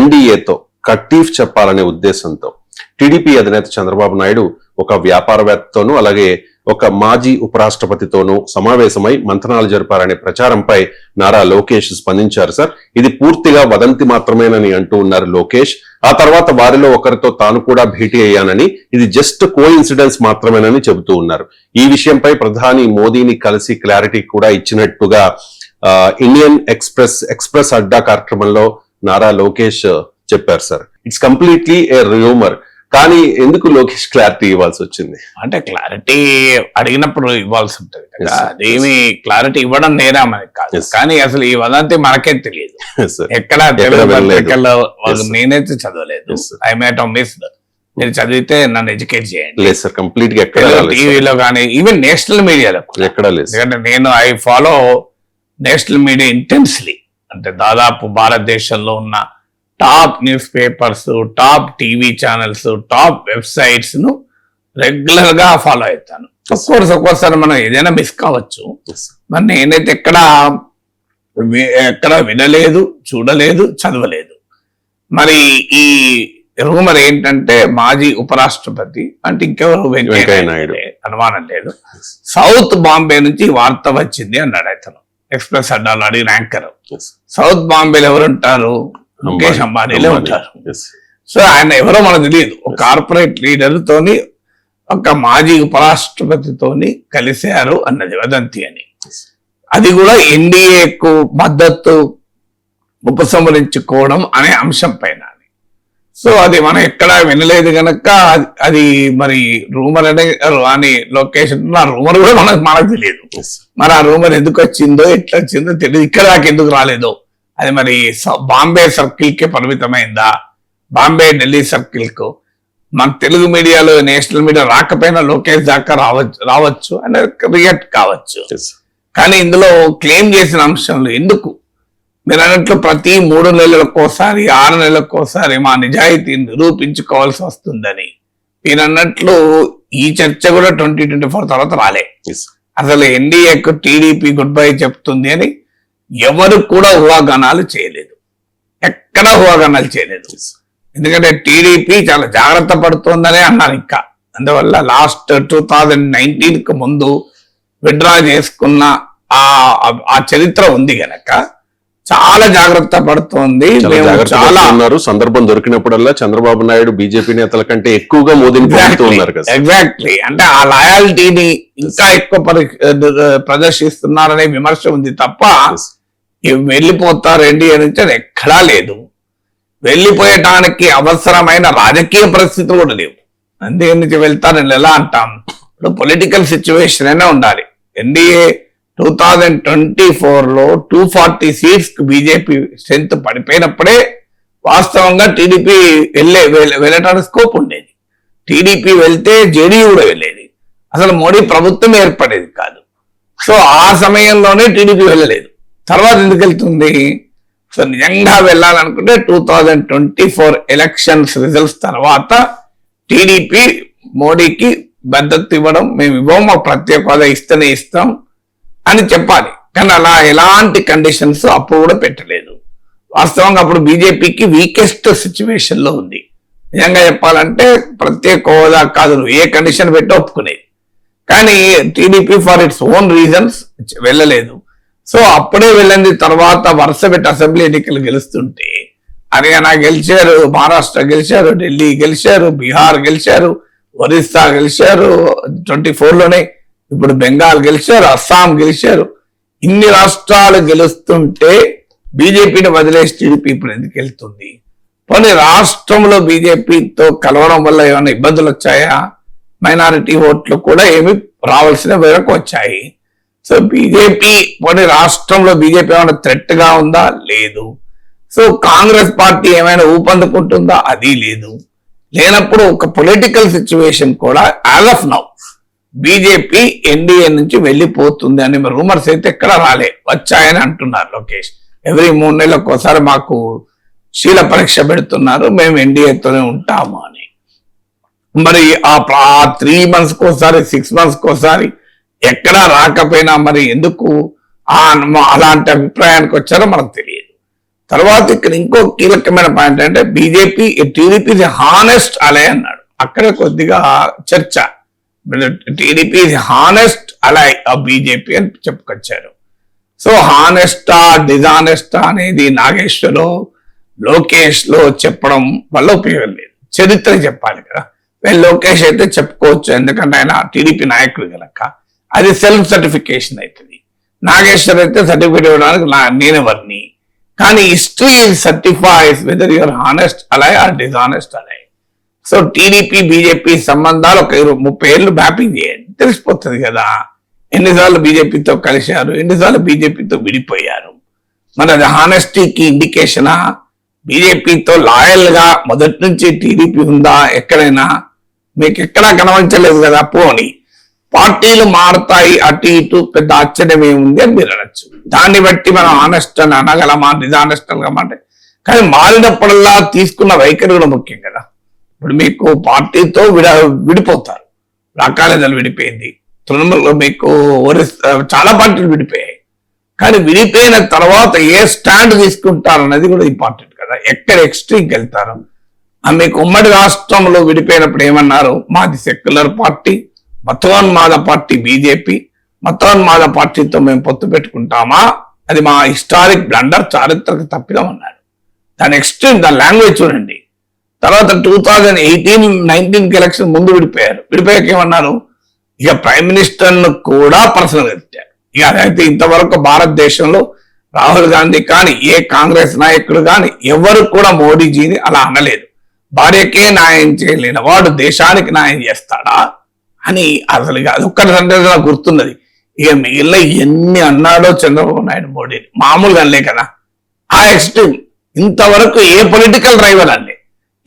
ఎన్డీఏతో కట్టీఫ్ చెప్పాలనే ఉద్దేశంతో టీడీపీ అధినేత చంద్రబాబు నాయుడు ఒక వ్యాపారవేత్తతోనూ అలాగే ఒక మాజీ ఉపరాష్ట్రపతితోనూ సమావేశమై మంథనాలు జరిపారనే ప్రచారంపై నారా లోకేష్ స్పందించారు. సార్, ఇది పూర్తిగా వదంతి మాత్రమేనని అంటూ ఉన్నారు లోకేష్. ఆ తర్వాత వారిలో ఒకరితో తాను కూడా భేటీ అయ్యానని, ఇది జస్ట్ కో ఇన్సిడెన్స్ మాత్రమేనని చెబుతూ ఉన్నారు. ఈ విషయంపై ప్రధాని మోదీని కలిసి క్లారిటీ కూడా ఇచ్చినట్టుగా ఇండియన్ ఎక్స్ప్రెస్ అడ్డా కార్యక్రమంలో నారా లోకేష్ చెప్పారు. Sir, it's completely a rumour. కానీ ఎందుకు లోకేష్ క్లారిటీ ఇవ్వాల్సి వచ్చింది? అంటే క్లారిటీ అడిగినప్పుడు ఇవ్వాల్సి ఉంటుంది కదా, అదేమి క్లారిటీ ఇవ్వడం నేరా మనకి కాదు. కానీ అసలు ఈ వదంతి మనకే తెలియదు, ఎక్కడ నేనైతే చదవలేదు. I mate missed. మీరు చదివితే నన్ను ఎడ్యుకేట్ చేయండి. లేదు సార్, కంప్లీట్ గా టీవీలో కానీ ఈవెన్ నేషనల్ మీడియాలో ఎక్కడ లేదు. ఎందుకంటే నేను I follow national media intensely. అంటే దాదాపు భారతదేశంలో ఉన్న top news papers, top TV channels, top websites ను రెగ్యులర్ గా ఫాలో అవుతాను. ఒక్కోసారి మనం ఏదైనా మిస్ కావచ్చు. మరి నేనైతే ఎక్కడ వినలేదు, చూడలేదు, చదవలేదు. మరి ఈ రూమర్ ఏంటంటే మాజీ ఉపరాష్ట్రపతి అంటే ఇంకెవరు వెంకయ్య నాయుడు అనుమానం లేదు, సౌత్ బాంబే నుంచి వార్త వచ్చింది అన్నాడు అతను. ఎక్స్ప్రెస్ అడ్డాలో అడిగిన యాంకర్. సౌత్ బాంబేలో ఎవరుంటారు? ముఖేష్ అంబానీలే ఉంటారు. సో ఆయన ఎవరో మనకు తెలియదు. ఒక కార్పొరేట్ లీడర్ తోని ఒక మాజీ ఉపరాష్ట్రపతితోని కలిశారు అన్నది వదంతి అని. అది కూడా ఎన్డీఏకు మద్దతు ఉపసంహరించుకోవడం అనే అంశం పైన. సో అది మనం ఎక్కడా వినలేదు కనుక అది మరి రూమర్ అని లొకేషన్ ఆ రూమర్ కూడా మనకు తెలియదు. మరి ఆ రూమర్ ఎందుకు వచ్చిందో, ఎట్లా వచ్చిందో తెలియదు. ఇక్కడ దాకా ఎందుకు రాలేదో అది మరి బాంబే సర్కిల్ కి పరిమితమైందా, బాంబే ఢిల్లీ సర్కిల్ కు? మన తెలుగు మీడియాలో నేషనల్ మీడియా రాకపోయినా లోకేష్ దాకా రావచ్చు అని రియాక్ట్ కావచ్చు. కానీ ఇందులో క్లెయిమ్ చేసిన అంశంలో ఎందుకు మీరు అన్నట్లు ప్రతి 3 నెలలకోసారి 6 నెలలకోసారి మా నిజాయితీని నిరూపించుకోవాల్సి వస్తుందని మీరు అన్నట్లు ఈ చర్చ కూడా 2024 తర్వాత రాలే. అసలు ఎన్డీఏకు టీడీపీ గుడ్ బై చెప్తుంది అని ఎవరు కూడా ఊహాగానాలు చేయలేదు, ఎక్కడా ఊహాగానాలు చేయలేదు. ఎందుకంటే టీడీపీ చాలా జాగ్రత్త పడుతోందనే అన్నారు. ఇంకా అందువల్ల లాస్ట్ 2019 ముందు విత్డ్రా చేసుకున్న ఆ చరిత్ర ఉంది గనక చాలా జాగ్రత్త పడుతోంది. చాలా ఉన్నారు. సందర్భం దొరికినప్పుడల్లా చంద్రబాబు నాయుడు బీజేపీ నేతల కంటే ఎక్కువగా మోదీని ఉన్నారు కదా. ఎగ్జాక్ట్లీ. అంటే ఆ లాయాలిటీని ఇంకా ఎక్కువ ప్రదర్శిస్తున్నారనే విమర్శ ఉంది తప్ప వెళ్ళిపోతారు ఎన్డీఏ నుంచి అది ఎక్కడా లేదు. వెళ్ళిపోయటానికి అవసరమైన రాజకీయ పరిస్థితులు కూడా లేవు. ఎన్డీఏ నుంచి వెళ్తారని ఎలా అంటాం? ఇప్పుడు పొలిటికల్ సిచ్యువేషన్ అయినా ఉండాలి. ఎన్డీఏ 2024లో 240 సీట్స్ కు బీజేపీ స్ట్రెంత్ పడిపోయినప్పుడే వాస్తవంగా టీడీపీ వెళ్ళటానికి స్కోప్ ఉండేది. టీడీపీ వెళ్తే జేడీయూ కూడా వెళ్ళేది. అసలు మోడీ ప్రభుత్వం ఏర్పడేది కాదు. సో ఆ సమయంలోనే టీడీపీ వెళ్ళలేదు. తర్వాత ఎందుకు వెళ్తుంది? సో నిజంగా వెళ్ళాలనుకుంటే 2024 ఎలక్షన్స్ రిజల్ట్స్ తర్వాత టీడీపీ మోడీకి మద్దతు ఇవ్వడం, మేము ఇవ్వము, మా ప్రత్యేక హోదా ఇస్తేనే ఇస్తాం అని చెప్పాలి. కానీ అలా ఎలాంటి కండిషన్స్ అప్పుడు కూడా పెట్టలేదు. వాస్తవంగా అప్పుడు బీజేపీకి వీకెస్ట్ సిచ్యువేషన్ లో ఉంది. నిజంగా చెప్పాలంటే ప్రత్యేక హోదా కాదు, నువ్వు ఏ కండిషన్ పెట్టి ఒప్పుకునేది. కానీ TDP for its own reasons వెళ్ళలేదు. సో అప్పుడే వెళ్ళింది. తర్వాత వరుస పెట్టి అసెంబ్లీ ఎన్నికలు గెలుస్తుంటే హర్యానా గెలిచారు, మహారాష్ట్ర గెలిచారు, ఢిల్లీ గెలిచారు, బీహార్ గెలిచారు, ఒరిస్సా గెలిచారు 24లోనే, ఇప్పుడు బెంగాల్ గెలిచారు, అస్సాం గెలిచారు. ఇన్ని రాష్ట్రాలు గెలుస్తుంటే బీజేపీని వదిలేసి టీడీపీ ఇప్పుడు ఎందుకు వెళ్తుంది? పోనీ రాష్ట్రంలో బీజేపీతో కలవడం వల్ల ఏమైనా ఇబ్బందులు వచ్చాయా? మైనారిటీ ఓట్లు కూడా ఏమి రావాల్సిన మేరకు వచ్చాయి. సో బీజేపీ పోనీ రాష్ట్రంలో బీజేపీ ఏమైనా థ్రెట్ గా ఉందా? లేదు. సో కాంగ్రెస్ పార్టీ ఏమైనా ఊపందుకుంటుందా? అది లేదు. లేనప్పుడు ఒక పొలిటికల్ సిచ్యువేషన్ కూడా as of now BJP NDA నుంచి వెళ్ళిపోతుంది అనే రూమర్స్ అయితే ఎక్కడ రాలే, వచ్చాయని అంటున్నారు లోకేష్. ఎవ్రీ 3 నెలలకు ఒకసారి మాకు శీల పరీక్ష పెడుతున్నారు, మేము ఎన్డీఏతోనే ఉంటాము అని. మరి ఆ 3 months కోసారి 6 months కోసారి ఎక్కడా రాకపోయినా మరి ఎందుకు అలాంటి అభిప్రాయానికి వచ్చారో మనకు తెలియదు. తర్వాత ఇక్కడ ఇంకో కీలకమైన పాయింట్ అంటే టీడీపీ హానెస్ట్ అలై అన్నాడు. అక్కడ కొద్దిగా చర్చ. టీడీపీ హానెస్ట్ అలై బీజేపీ అని చెప్పుకొచ్చారు. సో హానెస్టా డిజానెస్టా అనేది నాగేశ్వరరావు లోకేష్ లో చెప్పడం వల్ల ఉపయోగం లేదు. చరిత్ర చెప్పాలి కదా. లోకేష్ అయితే చెప్పుకోవచ్చు, ఎందుకంటే ఆయన టీడీపీ నాయకుడు కనుక అది సెల్ఫ్ సర్టిఫికేషన్ అవుతుంది. నాగేశ్వర్ అయితే సర్టిఫికేట్ ఇవ్వడానికి నేనెవరిని. కానీ history certifies whether you're honestly or dishonestly. So TDP BJP సంబంధాలు ఒక 30 ఏళ్ళు మ్యాపింగ్ చేయండి, తెలిసిపోతుంది కదా. ఎన్నిసార్లు బీజేపీతో కలిశారు, ఎన్నిసార్లు బీజేపీతో విడిపోయారు. మరి అది హానెస్టీకి ఇండికేషనా? బీజేపీతో లాయల్ గా మొదటి నుంచి టీడీపీ ఉందా? ఎక్కడైనా మీకు ఎక్కడా కనబడలేదు కదా. పోని పార్టీలు మారుతాయి అటు ఇటు, పెద్ద ఆశ్చర్యం ఏముంది అని మీరు అనొచ్చు. దాన్ని బట్టి మనం ఆనెస్ట్ అని అనగలమా, డిజానెస్ట్ అనగలమంటే. కానీ మారినప్పుడల్లా తీసుకున్న వైఖరి కూడా ముఖ్యం కదా. ఇప్పుడు మీకు పార్టీతో విడిపోతారు, రాకాలేదలు విడిపోయింది, తృణమూల్లో మీకు చాలా పార్టీలు విడిపోయాయి. కానీ విడిపోయిన తర్వాత ఏ స్టాండ్ తీసుకుంటారు అన్నది కూడా ఇంపార్టెంట్ కదా. ఎక్కడ ఎక్స్ట్రీమ్కి వెళ్తారు. మీకు ఉమ్మడి రాష్ట్రంలో విడిపోయినప్పుడు ఏమన్నారు? మాది సెక్యులర్ పార్టీ, మతోన్మాద పార్టీ బీజేపీ, మతోన్మాద పార్టీతో మేము పొత్తు పెట్టుకుంటామా, అది మా హిస్టారిక్ బ్లండర్, చారిత్రక తప్పిదం అన్నారు. దాని ఎక్స్ట్రీమ్, దాని లాంగ్వేజ్ చూడండి. తర్వాత 2018-19 ఎలక్షన్ ముందు విడిపోయారు. విడిపోయాక ఏమన్నారు? ఇక ప్రైమ్ మినిస్టర్ ను కూడా పర్సనల్ పెట్టారు. ఇక అదైతే ఇంతవరకు భారతదేశంలో రాహుల్ గాంధీ కానీ ఏ కాంగ్రెస్ నాయకుడు కానీ ఎవరు కూడా మోడీజీని అలా అనలేదు. భార్యకే న్యాయం చేయలేని వాడు దేశానికి న్యాయం చేస్తాడా అని అసలు అదొక్కటి సందేశం నాకు గుర్తున్నది. ఇక మిగిలిన ఎన్ని అన్నాడో చంద్రబాబు నాయుడు మోడీని, మామూలుగా అనలే కదా. ఆ ఎక్స్ట్రీమ్ ఇంతవరకు ఏ పొలిటికల్ రైవల్ అనలే.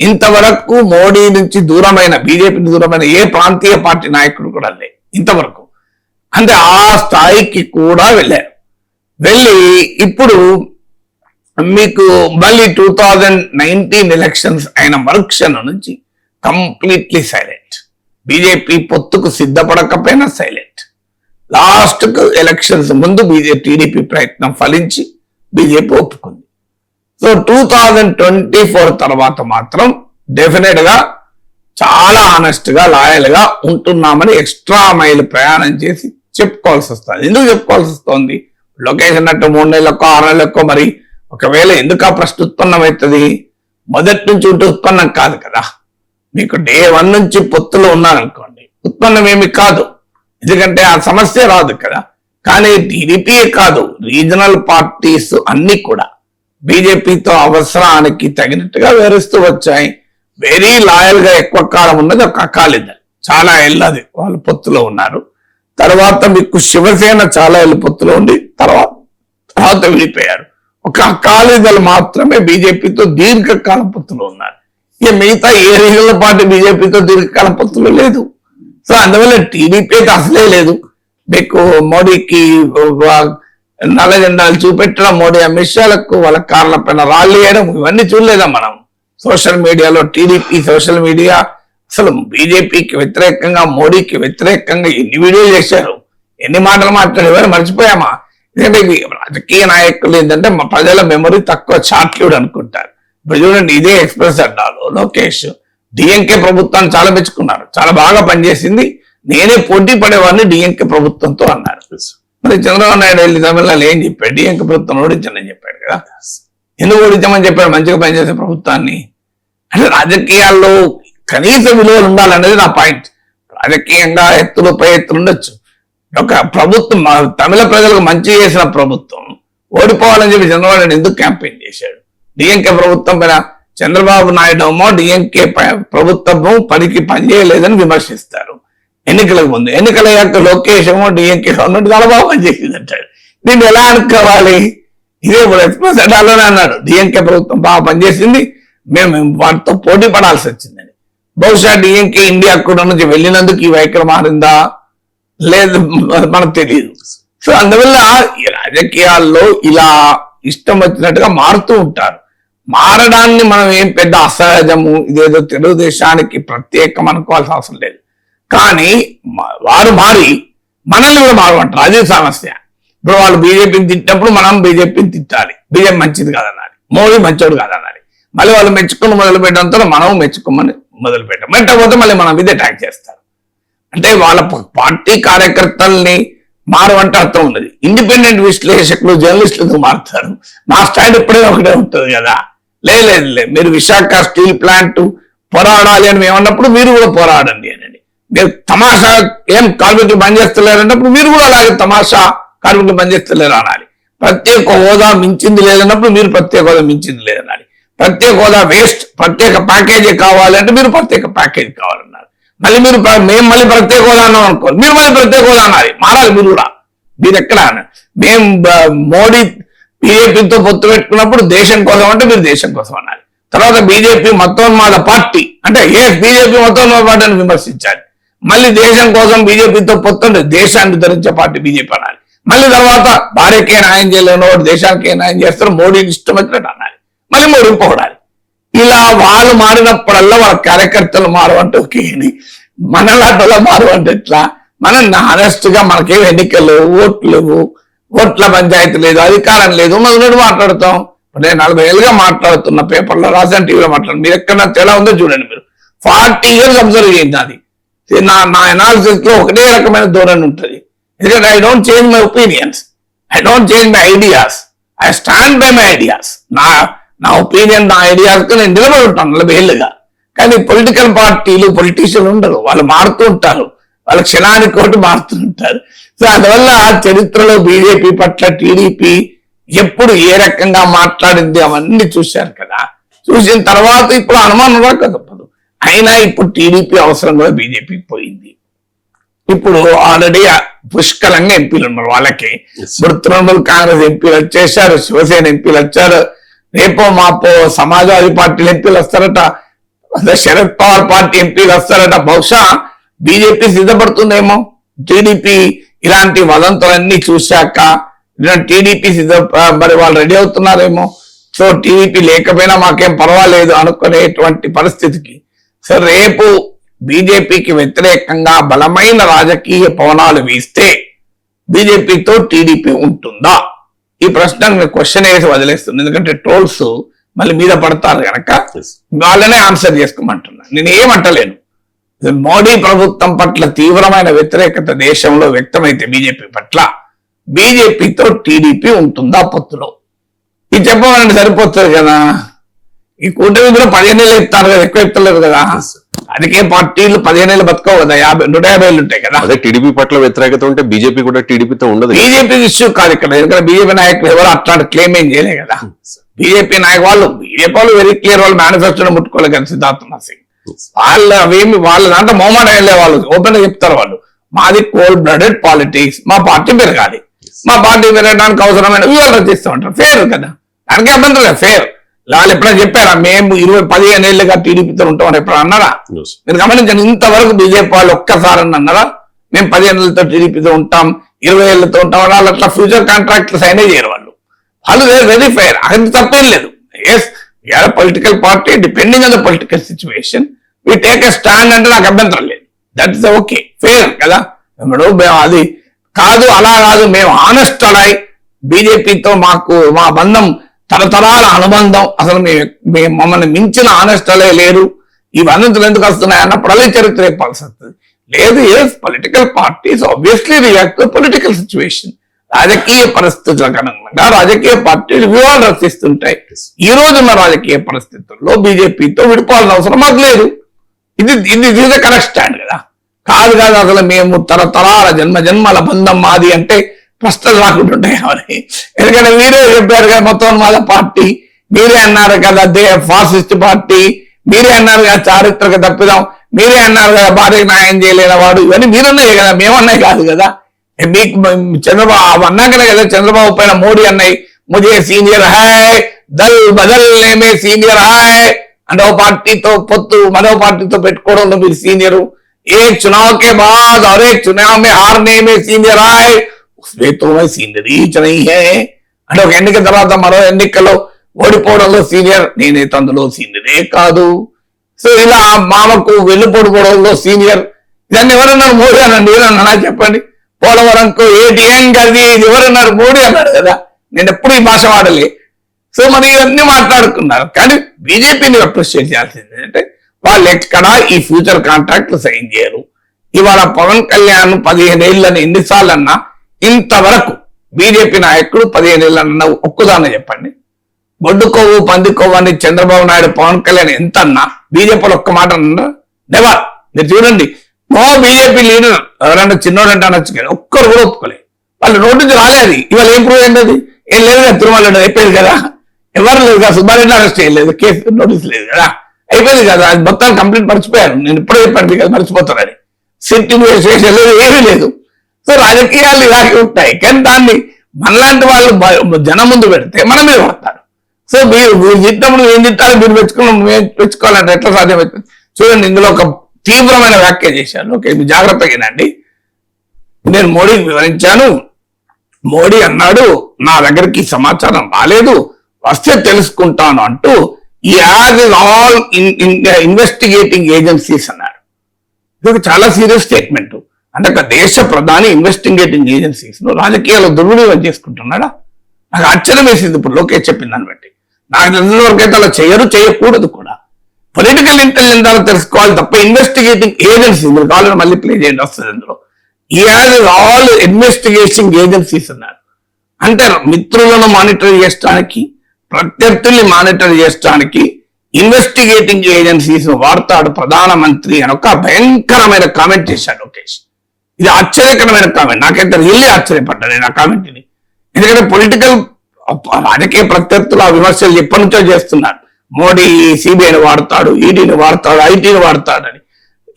ఇంతవరకు మోడీ నుంచి దూరమైన, బీజేపీ దూరమైన ఏ ప్రాంతీయ పార్టీ నాయకుడు కూడా అనలే ఇంతవరకు. అంటే ఆ స్థాయికి కూడా వెళ్ళారు. వెళ్ళి ఇప్పుడు మీకు మళ్ళీ 2019 ఎలక్షన్స్ అయిన మరుక్షణం నుంచి కంప్లీట్లీ సైలెంట్. బీజేపీ పొత్తుకు సిద్ధపడకపోయినా సైలెంట్. లాస్ట్ కు ఎలక్షన్స్ ముందు టీడీపీ ప్రయత్నం ఫలించి బీజేపీ ఒప్పుకుంది. సో 2024 తర్వాత మాత్రం డెఫినెట్ గా చాలా ఆనెస్ట్ గా లాయల్ గా ఉంటున్నామని ఎక్స్ట్రా మైల్ ప్రయాణం చేసి చెప్పుకోవాల్సి వస్తుంది. ఎందుకు చెప్పుకోవాల్సి వస్తుంది? లొకేషన్ అన్నట్టు 3 నెలలకో 6 నెలలకో మరి ఒకవేళ ఎందుకు ఆ ప్రశ్న ఉత్పన్నమవుతుంది? మొదటి నుంచి ఉంటే ఉత్పన్నం కాదు కదా. మీకు డే 1 నుంచి పొత్తులో ఉన్నారనుకోండి, ఉత్పన్నం ఏమి కాదు, ఎందుకంటే ఆ సమస్య రాదు కదా. కానీ టీడీపీ కాదు, రీజనల్ పార్టీస్ అన్ని కూడా బీజేపీతో అవసరానికి తగినట్టుగా వివరిస్తూ వచ్చాయి. వెరీ లాయల్ గా ఎక్కువ కాలం ఉన్నది ఒక అకాలీదళ్, చాలా ఏళ్ళది వాళ్ళు పొత్తులో ఉన్నారు. తర్వాత మీకు శివసేన చాలా ఏళ్ళు పొత్తులో ఉండి తర్వాత విడిపోయారు. ఒక అకాలీదళ్ మాత్రమే బీజేపీతో దీర్ఘకాలం పొత్తులో ఉన్నారు. ఇక మిగతా ఏ రీజనల్ పార్టీ బీజేపీతో దీర్ఘకాలం పొత్తులో లేదు. సో అందువల్ల టీడీపీ అయితే అసలే లేదు. మీకు మోడీకి నల్ల జెండాలు చూపెట్టడం, మోడీ అమిత్ షాలకు వాళ్ళ కార్ల పైన రాళ్ళు వేయడం, ఇవన్నీ చూడలేదా మనం? సోషల్ మీడియాలో టీడీపీ సోషల్ మీడియా అసలు బీజేపీకి వ్యతిరేకంగా, మోడీకి వ్యతిరేకంగా ఎన్ని వీడియోలు చేశారు, ఎన్ని మాటలు మాట్లాడారు, ఎవరు మర్చిపోయామా? ఎందుకంటే రాజకీయ నాయకులు ఏంటంటే ప్రజల మెమరీ తక్కువ, చాట్లుడు అనుకుంటారు. ఇప్పుడు చూడండి, ఇదే ఎక్స్ప్రెస్ అడ్డాలో లోకేష్ డిఎంకే ప్రభుత్వాన్ని చాలా మెచ్చుకున్నారు, చాలా బాగా పనిచేసింది, నేనే పోటీ పడేవాడిని డిఎంకే ప్రభుత్వంతో అన్నారు. మరి చంద్రబాబు నాయుడు వెళ్ళి తమిళనాడు ఏం చెప్పాడు? డిఎంకే ప్రభుత్వం ఓడించండి చెప్పాడు కదా. ఎందుకు ఓడించమని చెప్పాడు? మంచిగా పనిచేసే ప్రభుత్వాన్ని. అంటే రాజకీయాల్లో కనీస విలువలు ఉండాలనేది నా పాయింట్. రాజకీయంగా ఎత్తులు పై ఎత్తులు ఉండొచ్చు. ఒక ప్రభుత్వం, తమిళ ప్రజలకు మంచి చేసిన ప్రభుత్వం ఓడిపోవాలని చెప్పి చంద్రబాబు నాయుడు ఎందుకు క్యాంపెయిన్ చేశాడు? డిఎంకే ప్రభుత్వం పైన చంద్రబాబు నాయుడు ఏమో డిఎంకే ప్రభుత్వము పనికి పనిచేయలేదని విమర్శిస్తారు ఎన్నికలకు ముందు. ఎన్నికలయ్యాక లోకేష్ ఏమో డిఎంకే గవర్నమెంట్ చాలా బాగా పనిచేసింది అంటాడు. దీన్ని ఎలా అనుకోవాలి? ఇదే ఇప్పుడు ఎక్స్ప్రెస్ అడ్డాలోనే అన్నాడు, డిఎంకే ప్రభుత్వం బాగా పనిచేసింది, మేము వాటితో పోటీ పడాల్సి వచ్చిందని. బహుశా డిఎంకే ఇండియా కూడా నుంచి వెళ్ళినందుకు ఈ వైఖరి మారిందా లేదు మనకు తెలియదు. సో అందువల్ల ఈ రాజకీయాల్లో ఇలా ఇష్టం వచ్చినట్టుగా మారుతూ ఉంటారు. మారడాన్ని మనం ఏం పెద్ద అసహజము, ఇదేదో తెలుగుదేశానికి ప్రత్యేకం అనుకోవాల్సిన అవసరం లేదు. కానీ వారు మారి మనల్ని కూడా మారమంటారు, అదే సమస్య. ఇప్పుడు వాళ్ళు బీజేపీని తిట్టినప్పుడు మనం బీజేపీని తిట్టాలి, బీజేపీ మంచిది కాదనాలి. మోడీ మంచోడు కాదనాలి. మళ్ళీ వాళ్ళు మెచ్చుకుని మొదలు పెట్టడంతో మనం మెచ్చుకోమని మొదలు పెట్టాం. పెట్టకపోతే మళ్ళీ మన మీద అటాక్ చేస్తారు. అంటే వాళ్ళ పార్టీ కార్యకర్తల్ని మారమంటే అర్థం ఉన్నది. ఇండిపెండెంట్ విశ్లేషకులు జర్నలిస్టులు మారుతారు. నా స్టాండ్ ఎప్పుడైనా ఒకటే ఉంటుంది కదా. లేదు మీరు విశాఖ స్టీల్ ప్లాంట్ పోరాడాలి అని మేము అన్నప్పుడు మీరు కూడా పోరాడండి అనండి. మీరు తమాషా ఏం కార్మికులు బంద్ చేస్తలేరు అన్నప్పుడు మీరు కూడా అలాగే తమాషా కార్మికులు బంద్ చేస్తలేరు అనాలి. ప్రత్యేక హోదా మించింది లేదన్నప్పుడు మీరు ప్రత్యేక హోదా మించింది లేదనాలి. ప్రత్యేక హోదా వేస్ట్, ప్రత్యేక ప్యాకేజీ కావాలంటే మీరు ప్రత్యేక ప్యాకేజీ కావాలన్నారు. మళ్ళీ మీరు మేము మళ్ళీ ప్రత్యేక హోదా అన్నాం అనుకోవాలి, మీరు మళ్ళీ ప్రత్యేక హోదా అనాలి. మారాలి మీరు కూడా. మీరు ఎక్కడ మేము మోడీ బీజేపీతో పొత్తు పెట్టుకున్నప్పుడు దేశం కోసం అంటే మీరు దేశం కోసం అనాలి. తర్వాత బీజేపీ మతోన్మాద పార్టీ అంటే బీజేపీ మతోన్మాద పార్టీ అని విమర్శించాలి. మళ్ళీ దేశం కోసం బీజేపీతో పొత్తు అంటే దేశాన్ని ధరించే పార్టీ బీజేపీ అనాలి. మళ్ళీ తర్వాత భార్యకే న్యాయం చేయలేని వాడు దేశానికి న్యాయం చేస్తారు, మోడీని ఇష్టం వచ్చినట్టు అనాలి. మళ్ళీ మోడీ పొగడాలి. ఇలా వాళ్ళు మారినప్పుడల్లా వాళ్ళ కార్యకర్తలు మారవంటే ఒకేని, మనలాంటి మారవంటే ఎట్లా? మనం హానెస్ట్ గా మనకేం ఎన్నికలు ఓట్లు, ఓట్ల పంచాయతీ లేదు, అధికారం లేదు, మొదలు మాట్లాడతాం. నేను 40 ఏళ్ళుగా మాట్లాడుతున్న, పేపర్లో రాసిన, టీవీలో మాట్లాడు. మీరు ఎక్కడ తేడా ఉందో చూడండి. మీరు 40 years అబ్జర్వ్ చేయండి. అది నా అనాలిసిస్ లో ఒకటే రకమైన ధోరణి ఉంటుంది. ఎందుకంటే I don't change my opinions, I don't change my ideas, I stand by my ideas. నా ఒపీనియన్, నా ఐడియాస్ కు నేను నిలబడి ఉంటాను 40 ఏళ్ళుగా. కానీ పొలిటికల్ పార్టీలు, పొలిటీషియన్లు ఉండరు, వాళ్ళు మారుతూ ఉంటారు, వాళ్ళ క్షణానికి ఒకటి మారుతుంటారు. సో అందువల్ల చరిత్రలో బీజేపీ పట్ల టీడీపీ ఎప్పుడు ఏ రకంగా మాట్లాడింది అవన్నీ చూశారు కదా. చూసిన తర్వాత ఇప్పుడు అనుమానం రాకపోదు. అయినా ఇప్పుడు టీడీపీ అవసరం కూడా బీజేపీకి పోయింది. ఇప్పుడు ఆల్రెడీ పుష్కలంగా ఎంపీలు ఉన్నారు వాళ్ళకి. ఇప్పుడు తృణమూల్ కాంగ్రెస్ ఎంపీలు వచ్చేసారు, శివసేన ఎంపీలు వచ్చారు, రేపో మాపో సమాజ్వాదీ పార్టీల ఎంపీలు వస్తారట, శరద్ పవార్ పార్టీ ఎంపీలు వస్తారట. బహుశా బీజేపీ సిద్ధపడుతుందేమో. టీడీపీ ఇలాంటి వదంతులన్నీ చూశాక టీడీపీ మరి వాళ్ళు రెడీ అవుతున్నారేమో. సో టీడీపీ లేకపోయినా మాకేం పర్వాలేదు అనుకునేటువంటి పరిస్థితికి. సో రేపు బీజేపీకి వ్యతిరేకంగా బలమైన రాజకీయ పవనాలు వీస్తే బీజేపీతో టీడీపీ ఉంటుందా? ఈ ప్రశ్న క్వశ్చన్ వేసి వదిలేస్తుంది. ఎందుకంటే ట్రోల్స్ మళ్ళీ మీద పడతారు కనుక వాళ్ళనే ఆన్సర్ చేసుకోమంటున్నా. నేను ఏమంటలేను. మోడీ ప్రభుత్వం పట్ల తీవ్రమైన వ్యతిరేకత దేశంలో వ్యక్తమైతే బీజేపీ పట్ల, బీజేపీతో టీడీపీ ఉంటుందా పొత్తులో? ఇది చెప్పమనండి, సరిపోతుంది కదా. ఈ కూటమి కూడా 15 ఏళ్ళు ఇస్తారు కదా, ఎక్కువ ఇస్తలేరు కదా. అందుకే పార్టీలు 15 ఏళ్ళు బతకవు కదా, 150 ఏళ్ళు ఉంటాయి కదా. అదే టీడీపీ పట్ల వ్యతిరేకత ఉంటే బీజేపీ కూడా టీడీపీతో ఉండదు. బీజేపీ ఇష్యూ కాదు ఇక్కడ. ఎందుకంటే బీజేపీ నాయకులు ఎవరు అట్లాంటి క్లెయిమ్ ఏం చేయలే కదా. బీజేపీ బీజేపీ వాళ్ళు వెరీ క్లియర్, వాళ్ళు మేనిఫెస్టోని ముట్టుకోలేదు కదా సిద్ధార్థ సింగ్. వాళ్ళ దాంట్లో మొహమాట వెళ్ళే వాళ్ళు ఓపెన్ గా చెప్తారు. వాళ్ళు మాది కోల్డ్ బ్లడెడ్ పాలిటిక్స్, మా పార్టీ పెరగాలి, మా పార్టీ పెరగడానికి అవసరమైన వ్యూహాలు రచిస్తూ ఉంటారు. ఫేర్ కదా, దానికి అభ్యంతరం లేదు, ఫేర్. వాళ్ళు ఎప్పుడైనా చెప్పారా మేము 15 ఏళ్ళుగా టీడీపీతో ఉంటామని ఎప్పుడు అన్నారా? మీరు గమనించండి, ఇంతవరకు బీజేపీ వాళ్ళు ఒక్కసారి అన్నారా మేము 15 ఏళ్ళతో టీడీపీతో ఉంటాం, 20 ఏళ్ళతో ఉంటాం? వాళ్ళు అట్లా ఫ్యూచర్ కాంట్రాక్ట్ సైన్ చేయరు వాళ్ళు. వాళ్ళు వెరీ ఫెయిర్, అది తప్పేం లేదు. Yes, we're political party, depending on the political situation we take a stand అంటే నాకు అభ్యంతరం లేదు. దట్ ఇస్ ఓకే, ఫెయిర్ కదా. అది కాదు, అలా కాదు, మేము ఆనెస్ట్ అడాయి బీజేపీతో మా బంధం తరతరాల అనుబంధం, అసలు మేము మమ్మల్ని మించిన ఆనెస్ట్ అలే లేరు, ఈ బంధంతులు ఎందుకు వస్తున్నాయి అన్నప్పుడల్లా చరిత్ర చెప్పాల్సి వస్తుంది. లేదు, yes, political parties obviously react to political situation. రాజకీయ పరిస్థితులకు అనుగుణంగా రాజకీయ పార్టీలు వ్యూహాలు రచిస్తుంటాయి. ఈ రోజున్న రాజకీయ పరిస్థితుల్లో బీజేపీతో విడిపోవాల్సిన అవసరం మాకు లేదు. ఇది కరెక్ట్ స్టాండ్ కదా. కాదు అసలు మేము తరతరాల జన్మల బంధం మాది అంటే ప్రశ్నలు రాకుంటుంటాయి కావాలి. ఎందుకంటే మీరే చెప్పారు కదా మతోన్మాద పార్టీ, మీరే అన్నారు కదా ఫాసిస్ట్ పార్టీ, మీరే అన్నారు కదా చారిత్రక తప్పిదం, మీరే అన్నారు కదా భార్య న్యాయం చేయలేని వాడు, ఇవన్నీ మీరన్నాయి కదా, మేమన్నాయి కాదు కదా. మీకు చంద్రబాబు అన్నాకనే కదా చంద్రబాబు పైన మోడీ అన్నాయి ముజే సీనియర్ హాయ్ దల్ బదల్ నేమే సీనియర్ హాయ్ అంటే ఓ పార్టీతో పొత్తు మరో పార్టీతో పెట్టుకోవడంలో మీరు సీనియరు. ఏ చునావ్ కే బాద్ और एक चुनाव में हारने में सीनियर आए उसमें तो मैं सीनियर ही नहीं है అంటే ఒక ఎన్నిక తర్వాత మరో ఎన్నికలో ఓడిపోవడంలో సీనియర్, నేనైతే అందులో సీనియరే కాదు. సో ఇలా మామకు వెళ్ళిపోవడంలో సీనియర్, దాన్ని ఎవరన్నారు? మోడీ అనండి, ఏమన్నా చెప్పండి. పోలవరంకు ఏటీఎం గది ఎవరన్నారు? మోడీ అన్నాడు కదా. నేను ఎప్పుడు ఈ భాష వాడలే. సో మరి ఇవన్నీ మాట్లాడుకున్నారు. కానీ బీజేపీని అప్రిషియేట్ చేయాల్సింది ఏంటంటే వాళ్ళు ఎక్కడ ఈ ఫ్యూచర్ కాంట్రాక్ట్లు సైన్ చేయరు. ఇవాళ పవన్ కళ్యాణ్ 15 ఏళ్ళని ఎన్నిసార్లు అన్నా ఇంతవరకు బీజేపీ నాయకుడు 15 ఏళ్ళన్నా ఒక్కదాన్ని చెప్పండి. గొడ్డుకోవు పందికోవు అని చంద్రబాబు నాయుడు పవన్ కళ్యాణ్ ఎంత అన్నా బీజేపీలో ఒక్క మాట అన్నా నెవర్. మీరు చూడండి నో బీజేపీ లీడర్ ఎవరన్నా చిన్నోడంటే అనొచ్చు కానీ ఒక్కరు కూడా ఒప్పుకోలేదు. వాళ్ళు నోటి నుంచి రాలేదు. ఇవాళ ఏం ప్రూవ్ ఏంటది? ఏం లేదు కదా, తిరుమల అయిపోయింది కదా, ఎవరు లేదు కదా, సుబ్బారెడ్డి అరెస్ట్ చేయలేదు, కేసు నోటీస్ లేదు కదా, అయిపోయింది కదా, అది మొత్తం కంప్లీట్ మర్చిపోయారు. నేను ఇప్పుడే చెప్పాను కదా మర్చిపోతారని. సిట్ ఇన్వెస్టిగేషన్ లేదు, ఏమీ లేదు. సో రాజకీయాలు ఇలాగే ఉంటాయి. కానీ దాన్ని మనలాంటి వాళ్ళు జనం ముందు పెడితే మన మీద పడతారు. సో మీరు తిట్టప్పుడు ఏం తిట్టాలి, మీరు పెంచుకోవాలంటే ఎట్లా సాధ్యమవుతుంది? చూడండి, ఇందులో ఒక తీవ్రమైన వ్యాఖ్య చేశాను. ఓకే, మీరు జాగ్రత్తగా వినండి. నేను మోడీకి వివరించాను. మోడీ అన్నాడు నా దగ్గరికి సమాచారం రాలేదు, వస్తే తెలుసుకుంటాను అంటూ ఈ as is all investigating agencies అన్నాడు. ఇది ఒక చాలా సీరియస్ స్టేట్మెంట్. అంటే ఒక దేశ ప్రధాని ఇన్వెస్టిగేటింగ్ ఏజెన్సీస్ ను రాజకీయాలు దుర్వినియోగం చేసుకుంటున్నాడా? నాకు ఆశ్చర్యం వేసింది ఇప్పుడు లోకేష్ చెప్పిన దాన్ని బట్టి. నాకు తెలిసిన వరకైతే అలా చేయకూడదు కూడా. పొలిటికల్ ఇంటెలిజెన్స్ ద్వారా తెలుసుకోవాలి తప్ప ఇన్వెస్టిగేటింగ్ ఏజెన్సీ మీరు కావాలని మళ్ళీ ప్లే చేయండి వస్తుంది అందులో. ఈ as is all investigation agencies అన్నారు. అంటే మిత్రులను మానిటర్ చేయడానికి, ప్రత్యర్థుల్ని మానిటర్ చేయడానికి ఇన్వెస్టిగేటింగ్ ఏజెన్సీస్ వాడతాడు ప్రధానమంత్రి అని ఒక భయంకరమైన కామెంట్ చేశాడు లోకేష్. ఇది ఆశ్చర్యకరమైన కామెంట్. నాకైతే రియల్లీ ఆశ్చర్యపడ్డాను నేను ఆ కామెంట్ని. ఎందుకంటే పొలిటికల్ రాజకీయ ప్రత్యర్థులు ఆ విమర్శలు ఎప్పటి నుంచో చేస్తున్నారు. మోడీ సిబిఐని వాడతాడు, ఈడీని వాడతాడు, ఐటీని వాడతాడని,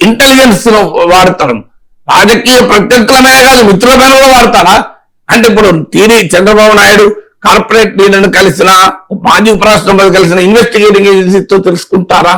ఇంటెలిజెన్స్ వాడతాడు. రాజకీయ ప్రత్యర్థులమే కాదు మిత్రులమైన కూడా వాడతాడా? అంటే ఇప్పుడు చంద్రబాబు నాయుడు కార్పొరేట్ లీడర్ను కలిసిన, మాజీ ఉపరాష్ట్రపతి కలిసిన ఇన్వెస్టిగేటింగ్ ఏజెన్సీతో తెలుసుకుంటారా?